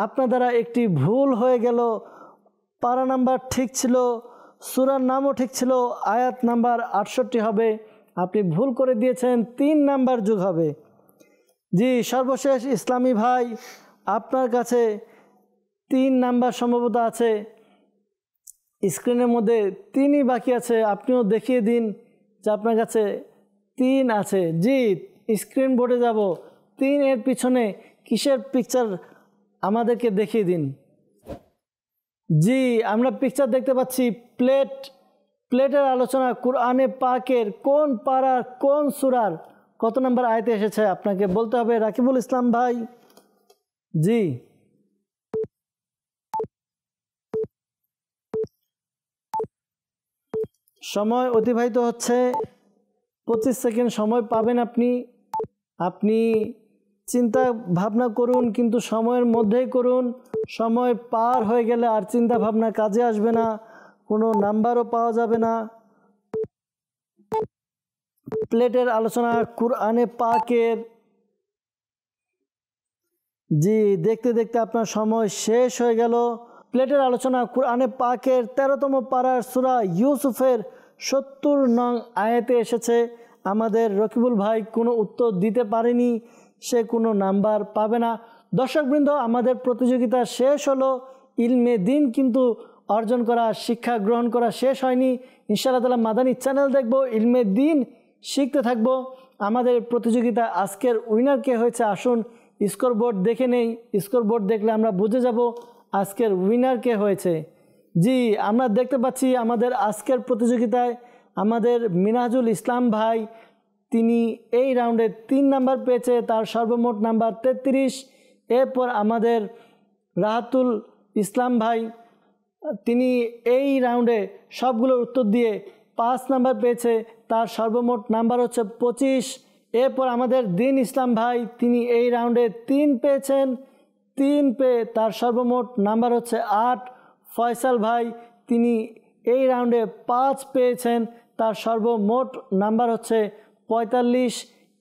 আপনার দ্বারা একটি ভুল হয়ে গেল। পারা নাম্বার ঠিক ছিল, সূরার নামও ঠিক ছিল, আয়াত নাম্বার 68 হবে। আপনি ভুল করে দিয়েছেন, 3 নাম্বার যোগ হবে। জি, সর্বশেষ ইসলামী ভাই আপনার কাছে 3 নাম্বার সম্ভবত আছে। স্ক্রিনের মধ্যে 3ই বাকি আছে, আপনিও দেখিয়ে দিন যে আপনার কাছে 3 আছে। জি, স্ক্রিন বোর্ডে যাব। 3 এর পিছনে কিসের পিকচার আমাদেরকে দেখিয়ে দিন। জি, আমরা পিকচার দেখতে পাচ্ছি প্লেটের আলোচনা কুরআনে পাকের কোন পারার কোন সূরার কত নাম্বার আয়াতে এসেছে আপনাকে বলতে হবে রাকিবুল ইসলাম ভাই। জি, সময় অতিবাহিত হচ্ছে, 25 সেকেন্ড সময় পাবেন আপনি। আপনি চিন্তা ভাবনা করুন, কিন্তু সময়ের মধ্যেই করুন। সময় পার হয়ে গেলে আর চিন্তা ভাবনা কাজে আসবে না, কোনো নাম্বারও পাওয়া যাবে না। প্লেটের আলোচনা কুরআনে পাকের, জি, দেখতে দেখতে আপনার সময় শেষ হয়ে গেল। প্লেটের আলোচনা কুরআনে পাকের 13তম পারার সূরা ইউসুফের 70 নং আয়াতে এসেছে। আমাদের রকিবুল ভাই কোনো উত্তর দিতে পারেনি, সে কোনো নাম্বার পাবে না। দর্শকবৃন্দ, আমাদের প্রতিযোগিতা শেষ হলো। ইলমে দিন কিন্তু অর্জন করা, শিক্ষা গ্রহণ করা শেষ হয়নি। ইনশাআল্লাহ তাআলা মাদানী চ্যানেল দেখব, ইলমে দিন শিখতে থাকব। আমাদের প্রতিযোগিতা আজকের উইনার কে হয়েছে আসুন স্কোরবোর্ড দেখে নেই। স্কোরবোর্ড দেখলে আমরা বুঝে যাব আজকের উইনার কে হয়েছে। জি, আমরা দেখতে পাচ্ছি আমাদের আজকের প্রতিযোগিতায় আমাদের মিনহাজুল ইসলাম ভাই, তিনি এই রাউন্ডে 3 নাম্বার পেয়েছে, তার সর্বমোট নাম্বার 33। এরপর আমাদের রাহাতুল ইসলাম ভাই, তিনি এই রাউন্ডে সবগুলোর উত্তর দিয়ে 5 নাম্বার পেয়েছে, তার সর্বমোট নাম্বার হচ্ছে 25। এরপর আমাদের দিন ইসলাম ভাই, তিনি এই রাউন্ডে 3 পেয়েছেন, 3 পেয়ে তার সর্বমোট নাম্বার হচ্ছে 8। ফয়সাল ভাই, তিনি এই রাউন্ডে 5 পেয়েছেন, তার সর্বমোট নাম্বার হচ্ছে 45।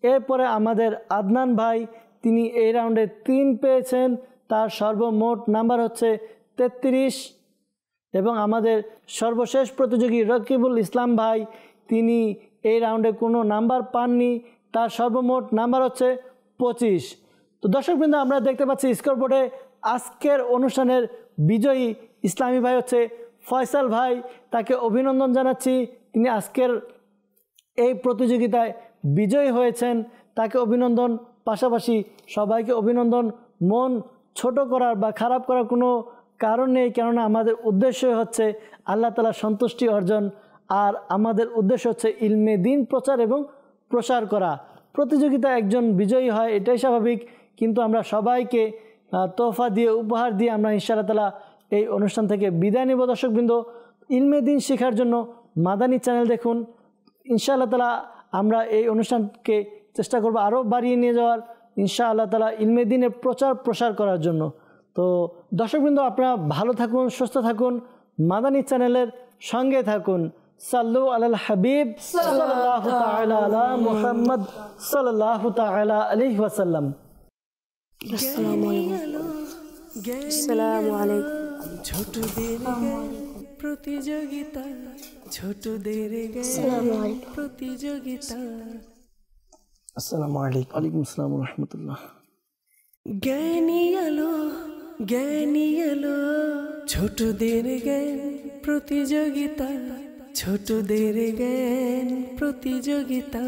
এরপরে আমাদের আদনান ভাই, তিনি এই রাউন্ডে 3 পেয়েছেন, তার সর্বমোট নাম্বার হচ্ছে 33। এবং আমাদের সর্বশেষ প্রতিযোগী রকিবুল ইসলাম ভাই, তিনি এই রাউন্ডে কোনো নাম্বার পাননি, তার সর্বমোট নাম্বার হচ্ছে 25। তো দর্শকবৃন্দ, আমরা দেখতে পাচ্ছি স্কোরবোর্ডে আজকের অনুষ্ঠানের বিজয়ী ইসলামী ভাই হচ্ছে ফয়সাল ভাই। তাকে অভিনন্দন জানাচ্ছি, তিনি আজকের এই প্রতিযোগিতায় বিজয়ী হয়েছেন, তাকে অভিনন্দন। পাশাপাশি সবাইকে অভিনন্দন। মন ছোট করার বা খারাপ করার কোনো কারণ নেই, কেননা আমাদের উদ্দেশ্য হচ্ছে আল্লাহ তাআলার সন্তুষ্টি অর্জন, আর আমাদের উদ্দেশ্য হচ্ছে ইলমে দিন প্রচার এবং প্রসার করা। প্রতিযোগিতা একজন বিজয়ী হয়, এটাই স্বাভাবিক। কিন্তু আমরা সবাইকে তোহফা দিয়ে, উপহার দিয়ে আমরা ইনশাআল্লাহ তাআলা এই অনুষ্ঠান থেকে বিদায় নেব। দর্শকবৃন্দ, ইলমে দিন শেখার জন্য মাদানী চ্যানেল দেখুন। ইনশাআল্লাহ তাআলা আমরা এই অনুষ্ঠানকে চেষ্টা করব আরও বাড়িয়ে নিয়ে যাওয়ার, ইনশাআল্লাহ তাআলা ইলমে দিনের প্রচার প্রসার করার জন্য। তো দর্শকবৃন্দ, আপনারা ভালো থাকুন, সুস্থ থাকুন, মাদানী চ্যানেলের সঙ্গে থাকুন। সাল্লু আলাল হাবিব সাল্লাল্লাহু তাআলা আলা মুহাম্মদ সাল্লাল্লাহু তাআলা আলাইহি ওয়াসাল্লাম। আসসালামু আলাইকুম। ছোটদের প্রতিযোগিতা, ছোটদের প্রতিযোগিতা। আসসালামু আলাইকুম। ওয়ালাইকুম আসসালাম ওয়া রাহমাতুল্লাহ। জ্ঞানী আলো, জ্ঞানী আলো, ছোটদের জ্ঞান প্রতিযোগিতা, ছোটদের জ্ঞান প্রতিযোগিতা।